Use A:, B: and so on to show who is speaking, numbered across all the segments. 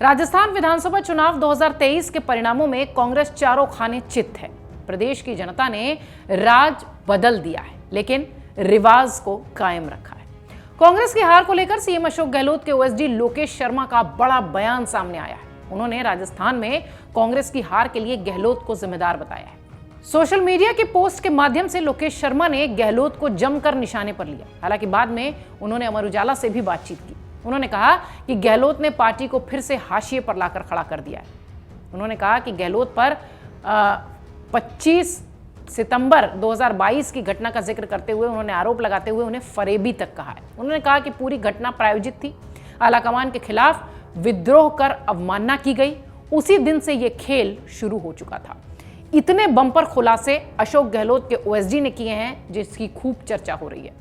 A: राजस्थान विधानसभा चुनाव 2023 के परिणामों में कांग्रेस चारों खाने चित है। प्रदेश की जनता ने राज बदल दिया है, लेकिन रिवाज को कायम रखा है। कांग्रेस की हार को लेकर सीएम अशोक गहलोत के ओएसडी लोकेश शर्मा का बड़ा बयान सामने आया है। उन्होंने राजस्थान में कांग्रेस की हार के लिए गहलोत को जिम्मेदार बताया है। सोशल मीडिया की पोस्ट के माध्यम से लोकेश शर्मा ने गहलोत को जमकर निशाने पर लिया। हालांकि बाद में उन्होंने अमर उजाला से भी बातचीत की। उन्होंने कहा कि गहलोत ने पार्टी को फिर से हाशिए पर लाकर खड़ा कर दिया है। उन्होंने कहा कि गहलोत पर 25 सितंबर 2022 की घटना का जिक्र करते हुए उन्होंने आरोप लगाते हुए उन्हें फरेबी तक कहा है। उन्होंने कहा कि पूरी घटना प्रायोजित थी, आलाकमान के खिलाफ विद्रोह कर अवमानना की गई। उसी दिन से यह खेल शुरू हो चुका था। इतने बम्पर खुलासे अशोक गहलोत के ओएसडी ने किए हैं जिसकी खूब चर्चा हो रही है।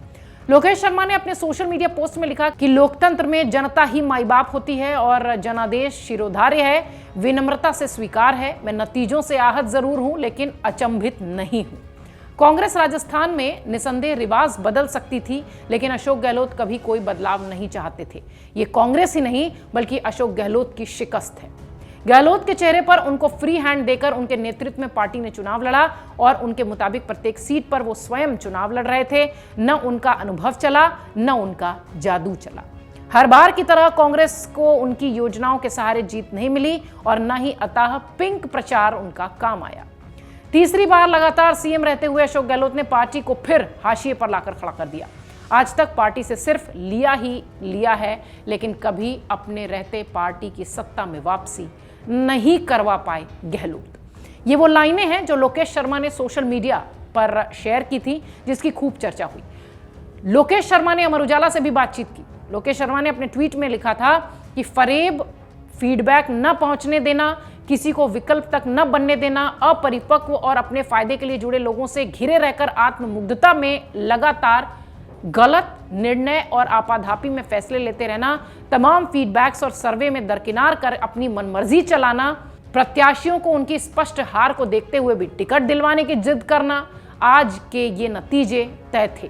A: लोकेश शर्मा ने अपने सोशल मीडिया पोस्ट में लिखा कि लोकतंत्र में जनता ही माई बाप होती है और जनादेश शिरोधार्य है, विनम्रता से स्वीकार है। मैं नतीजों से आहत जरूर हूं, लेकिन अचंभित नहीं हूं। कांग्रेस राजस्थान में निसंदेह रिवाज बदल सकती थी, लेकिन अशोक गहलोत कभी कोई बदलाव नहीं चाहते थे। ये कांग्रेस ही नहीं बल्कि अशोक गहलोत की शिकस्त है। गहलोत के चेहरे पर उनको फ्री हैंड देकर उनके नेतृत्व में पार्टी ने चुनाव लड़ा और उनके मुताबिक प्रत्येक सीट पर वो स्वयं चुनाव लड़ रहे थे। न उनका अनुभव चला, न उनका जादू चला। हर बार की तरह कांग्रेस को उनकी योजनाओं के सहारे जीत नहीं मिली और न ही अतः पिंक प्रचार उनका काम आया। तीसरी बार लगातार सीएम रहते हुए अशोक गहलोत ने पार्टी को फिर हाशिए पर लाकर खड़ा कर दिया। आज तक पार्टी से सिर्फ लिया ही लिया है, लेकिन कभी अपने रहते पार्टी की सत्ता में वापसी नहीं करवा पाए गहलोत। ये वो लाइनें हैं जो लोकेश शर्मा ने सोशल मीडिया पर शेयर की थी, जिसकी खूब चर्चा हुई। लोकेश शर्मा ने अमर उजाला से भी बातचीत की। लोकेश शर्मा ने अपने ट्वीट में लिखा था कि फरेब, फीडबैक न पहुंचने देना, किसी को विकल्प तक न बनने देना, अपरिपक्व और अपने फायदे के लिए जुड़े लोगों से घिरे रहकर आत्ममुग्धता में लगातार गलत निर्णय और आपाधापी में फैसले लेते रहना, तमाम फीडबैक्स और सर्वे में दरकिनार कर अपनी मनमर्जी चलाना, प्रत्याशियों को उनकी स्पष्ट हार को देखते हुए भी टिकट दिलवाने की जिद करना, आज के ये नतीजे तय थे।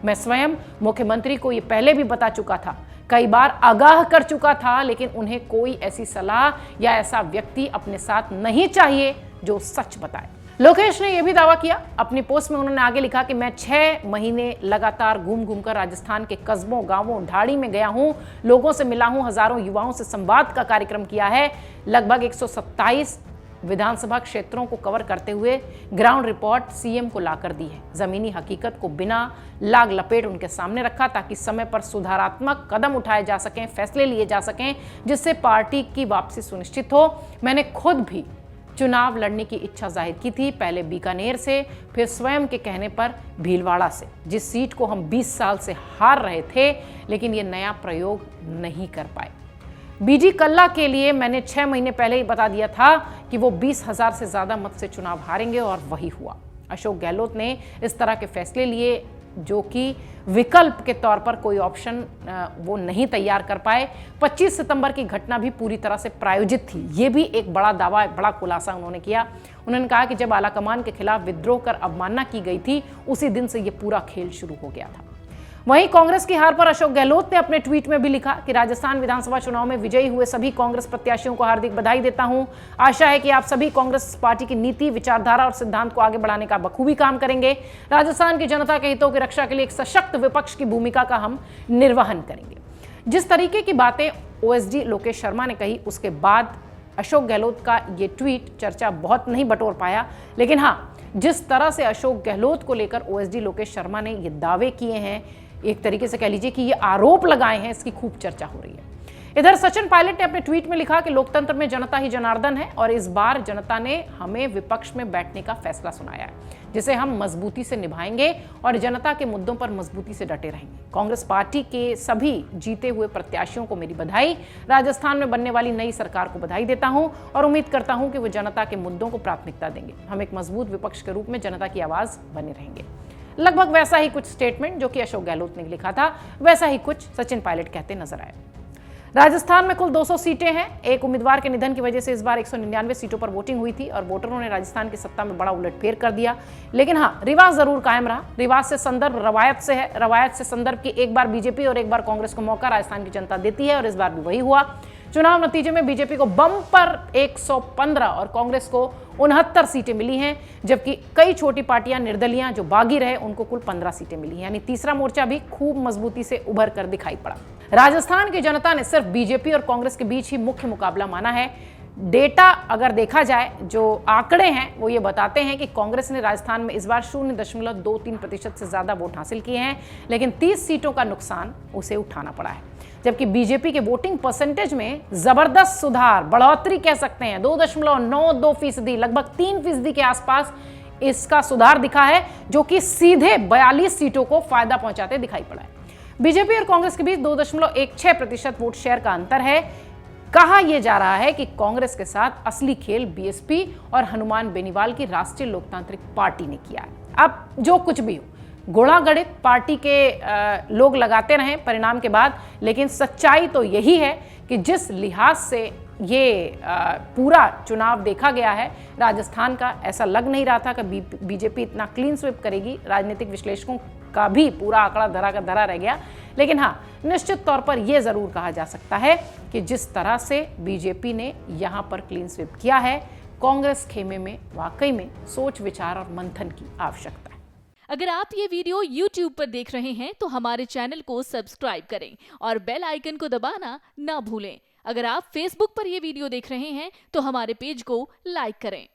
A: मैं स्वयं मुख्यमंत्री को ये पहले भी बता चुका था, कई बार आगाह कर चुका था, लेकिन उन्हें कोई ऐसी सलाह या ऐसा व्यक्ति अपने साथ नहीं चाहिए जो सच बताए। लोकेश ने यह भी दावा किया। अपनी पोस्ट में उन्होंने आगे लिखा कि मैं 6 महीने लगातार घूम घूमकर राजस्थान के कस्बों, गांवों, ढाड़ी में गया हूं, लोगों से मिला हूं, हजारों युवाओं से संवाद का कार्यक्रम किया है। लगभग 127 विधानसभा क्षेत्रों को कवर करते हुए ग्राउंड रिपोर्ट सीएम को लाकर दी है। जमीनी हकीकत को बिना लाग लपेट उनके सामने रखा ताकि समय पर सुधारात्मक कदम उठाए जा सकें, फैसले लिए जा सकें, जिससे पार्टी की वापसी सुनिश्चित हो। मैंने खुद भी चुनाव लड़ने की इच्छा जाहिर की थी, पहले बीकानेर से, फिर स्वयं के कहने पर भीलवाड़ा से, जिस सीट को हम 20 साल से हार रहे थे, लेकिन ये नया प्रयोग नहीं कर पाए। बीडी कल्ला के लिए मैंने 6 महीने पहले ही बता दिया था कि वो 20,000 से ज्यादा मत से चुनाव हारेंगे और वही हुआ। अशोक गहलोत ने इस तरह के फैसले लिए जो कि विकल्प के तौर पर कोई ऑप्शन वो नहीं तैयार कर पाए। 25 सितंबर की घटना भी पूरी तरह से प्रायोजित थी। ये भी एक बड़ा दावा, बड़ा खुलासा उन्होंने किया। उन्होंने कहा कि जब आलाकमान के खिलाफ विद्रोह कर अवमानना की गई थी, उसी दिन से ये पूरा खेल शुरू हो गया था। वहीं कांग्रेस की हार पर अशोक गहलोत ने अपने ट्वीट में भी लिखा कि राजस्थान विधानसभा चुनाव में विजयी हुए सभी कांग्रेस प्रत्याशियों को हार्दिक बधाई देता हूं। आशा है कि आप सभी कांग्रेस पार्टी की नीति, विचारधारा और सिद्धांत को आगे बढ़ाने का बखूबी काम करेंगे। राजस्थान की जनता के हितों की रक्षा के लिए एक सशक्त विपक्ष की भूमिका का हम निर्वहन करेंगे। जिस तरीके की बातें ओएसडी लोकेश शर्मा ने कही, उसके बाद अशोक गहलोत का ये ट्वीट चर्चा बहुत नहीं बटोर पाया, लेकिन हाँ, जिस तरह से अशोक गहलोत को लेकर ओएसडी लोकेश शर्मा ने ये दावे किए हैं, एक तरीके से कह लीजिए कि ये आरोप लगाए हैं, इसकी खूब चर्चा हो रही है। इधर सचिन पायलट ने अपने ट्वीट में लिखा कि लोकतंत्र में जनता ही जनार्दन है और इस बार जनता ने हमें विपक्ष में बैठने का फैसला सुनाया है, जिसे हम मजबूती से निभाएंगे और जनता के मुद्दों पर मजबूती से डटे रहेंगे। कांग्रेस पार्टी के सभी जीते हुए प्रत्याशियों को मेरी बधाई। राजस्थान में बनने वाली नई सरकार को बधाई देता हूं और उम्मीद करता हूं कि वो जनता के मुद्दों को प्राथमिकता देंगे। हम एक मजबूत विपक्ष के रूप में जनता की आवाज बने रहेंगे। लगभग वैसा ही कुछ स्टेटमेंट जो कि अशोक गहलोत ने लिखा था, वैसा ही कुछ सचिन पायलट कहते नजर आए। राजस्थान में कुल 200 सीटें हैं। एक उम्मीदवार के निधन की वजह से इस बार 199 सीटों पर वोटिंग हुई थी और वोटरों ने राजस्थान की सत्ता में बड़ा उलटफेर कर दिया। लेकिन हाँ, रिवाज जरूर कायम रहा। रिवाज से संदर्भ रवायत से है, रवायत से संदर्भ की एक बार बीजेपी और एक बार कांग्रेस को मौका राजस्थान की जनता देती है और इस बार भी वही हुआ। चुनाव नतीजे में बीजेपी को बम्पर 115 और कांग्रेस को 69 सीटें मिली हैं, जबकि कई छोटी पार्टियां निर्दलियां जो बागी रहे उनको कुल 15 सीटें मिली, यानी तीसरा मोर्चा भी खूब मजबूती से उभर कर दिखाई पड़ा। राजस्थान की जनता ने सिर्फ बीजेपी और कांग्रेस के बीच ही मुख्य मुकाबला माना है। डेटा अगर देखा जाए, जो आंकड़े हैं वो ये बताते हैं कि कांग्रेस ने राजस्थान में इस बार 0.23% से ज्यादा वोट हासिल किए हैं, लेकिन 30 सीटों का नुकसान उसे उठाना पड़ा है। जबकि बीजेपी के वोटिंग परसेंटेज में जबरदस्त सुधार, बढ़ोतरी कह सकते हैं, 2.92%, लगभग 3% के आसपास इसका सुधार दिखा है, जो कि सीधे 42 सीटों को फायदा पहुंचाते दिखाई पड़ा है। बीजेपी और कांग्रेस के बीच 2.16% वोट शेयर का अंतर है। कहा यह जा रहा है कि कांग्रेस के साथ असली खेल बीएसपी और हनुमान बेनीवाल की राष्ट्रीय लोकतांत्रिक पार्टी ने किया है। अब जो कुछ भी हो, घोड़ा गणित पार्टी के लोग लगाते रहे परिणाम के बाद, लेकिन सच्चाई तो यही है कि जिस लिहाज से ये पूरा चुनाव देखा गया है राजस्थान का, ऐसा लग नहीं रहा था कि बीजेपी इतना क्लीन स्वीप करेगी। राजनीतिक विश्लेषकों का भी पूरा आंकड़ा धरा का धरा रह गया। लेकिन हाँ, निश्चित तौर पर यह जरूर कहा जा सकता है कि जिस तरह से बीजेपी ने यहां पर क्लीन स्वीप किया है, कांग्रेस खेमे में वाकई में सोच विचार और मंथन की आवश्यकता है।
B: अगर आप ये वीडियो YouTube पर देख रहे हैं तो हमारे चैनल को सब्सक्राइब करें और बेल आइकन को दबाना ना भूलें। अगर आप Facebook पर ये वीडियो देख रहे हैं तो हमारे पेज को लाइक करें।